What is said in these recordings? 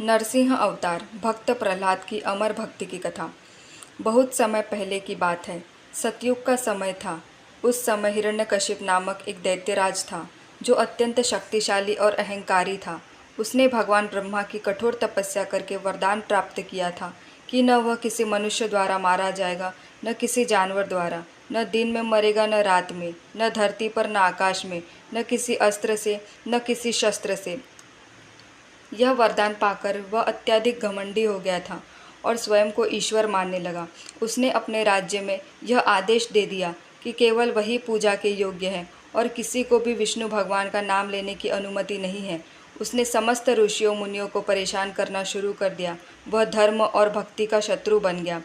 नरसिंह अवतार भक्त प्रहलाद की अमर भक्ति की कथा। बहुत समय पहले की बात है। सतयुग का समय था। उस समय हिरण्यकशिप नामक एक दैत्यराज था जो अत्यंत शक्तिशाली और अहंकारी था। उसने भगवान ब्रह्मा की कठोर तपस्या करके वरदान प्राप्त किया था कि न वह किसी मनुष्य द्वारा मारा जाएगा, न किसी जानवर द्वारा, न दिन में मरेगा न रात में, न धरती पर न आकाश में, न किसी अस्त्र से न किसी शस्त्र से। यह वरदान पाकर वह अत्यधिक घमंडी हो गया था और स्वयं को ईश्वर मानने लगा। उसने अपने राज्य में यह आदेश दे दिया कि केवल वही पूजा के योग्य है और किसी को भी विष्णु भगवान का नाम लेने की अनुमति नहीं है। उसने समस्त ऋषियों मुनियों को परेशान करना शुरू कर दिया। वह धर्म और भक्ति का शत्रु बन गया।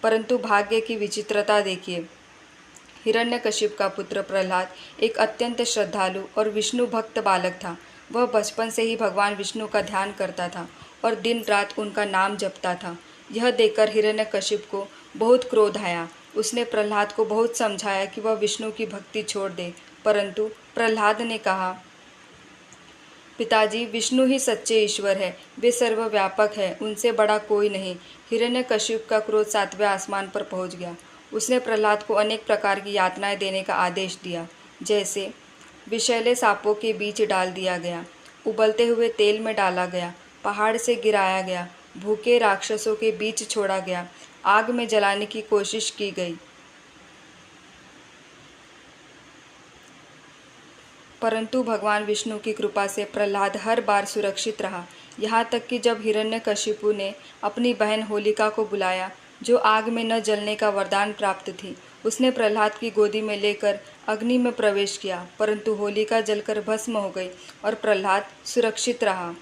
परंतु भाग्य की विचित्रता देखिए। हिरण्यकशिप का पुत्र प्रहलाद एक अत्यंत श्रद्धालु और विष्णु भक्त बालक था। वह बचपन से ही भगवान विष्णु का ध्यान करता था और दिन रात उनका नाम जपता था। यह देखकर हिरण्यकशिप को बहुत क्रोध आया। उसने प्रहलाद को बहुत समझाया कि वह विष्णु की भक्ति छोड़ दे, परंतु प्रहलाद ने कहा, पिताजी, विष्णु ही सच्चे ईश्वर है। वे सर्वव्यापक है, उनसे बड़ा कोई नहीं। हिरण्यकशिप का क्रोध 7वें आसमान पर पहुंच गया। उसने प्रहलाद को अनेक प्रकार की यातनाएं देने का आदेश दिया, जैसे विषैले सांपों के बीच डाल दिया गया, उबलते हुए तेल में डाला गया, पहाड़ से गिराया गया, भूखे राक्षसों के बीच छोड़ा गया, आग में जलाने की कोशिश की गई। परंतु भगवान विष्णु की कृपा से प्रहलाद हर बार सुरक्षित रहा। यहाँ तक कि जब हिरण्यकशिपु ने अपनी बहन होलिका को बुलाया, जो आग में न जलने का वरदान प्राप्त थी, उसने प्रहलाद की गोदी में लेकर अग्नि में प्रवेश किया, परंतु होलिका जलकर भस्म हो गई और प्रहलाद सुरक्षित रहा।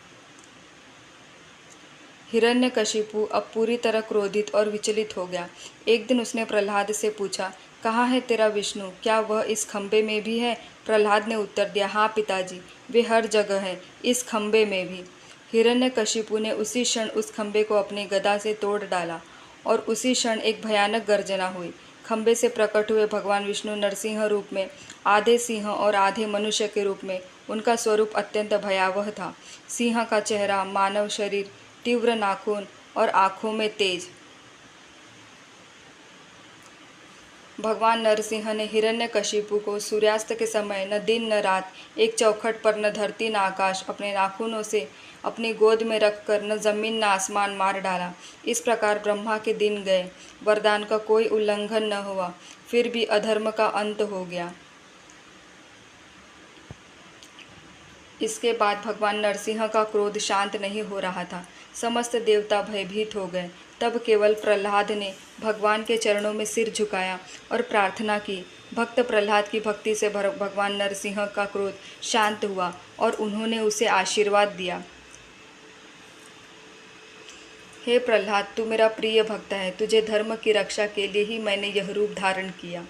हिरण्यकशिपु अब पूरी तरह क्रोधित और विचलित हो गया। एक दिन उसने प्रहलाद से पूछा, कहाँ है तेरा विष्णु? क्या वह इस खंबे में भी है? प्रहलाद ने उत्तर दिया, हाँ पिताजी, वे हर जगह है, इस खंबे में भी। हिरण्यकशिपु ने उसी क्षण उस खंबे को अपनी गदा से तोड़ डाला और उसी क्षण एक भयानक गर्जना हुई। खंबे से प्रकट हुए भगवान विष्णु नरसिंह रूप में, आधे सिंह और आधे मनुष्य के रूप में। उनका स्वरूप अत्यंत भयावह था। सिंह का चेहरा, मानव शरीर, तीव्र नाखून और आँखों में तेज। भगवान नरसिंह ने हिरण्यकशिपु को सूर्यास्त के समय न दिन न रात, एक चौखट पर न धरती न आकाश, अपने नाखूनों से अपनी गोद में रखकर न जमीन न आसमान मार डाला। इस प्रकार ब्रह्मा के दिन गए, वरदान का कोई उल्लंघन न हुआ, फिर भी अधर्म का अंत हो गया। इसके बाद भगवान नरसिंह का क्रोध शांत नहीं हो रहा था। समस्त देवता भयभीत हो गए। तब केवल प्रहलाद ने भगवान के चरणों में सिर झुकाया और प्रार्थना की। भक्त प्रहलाद की भक्ति से भगवान नरसिंह का क्रोध शांत हुआ और उन्होंने उसे आशीर्वाद दिया। हे प्रहलाद, तू मेरा प्रिय भक्त है। तुझे धर्म की रक्षा के लिए ही मैंने यह रूप धारण किया।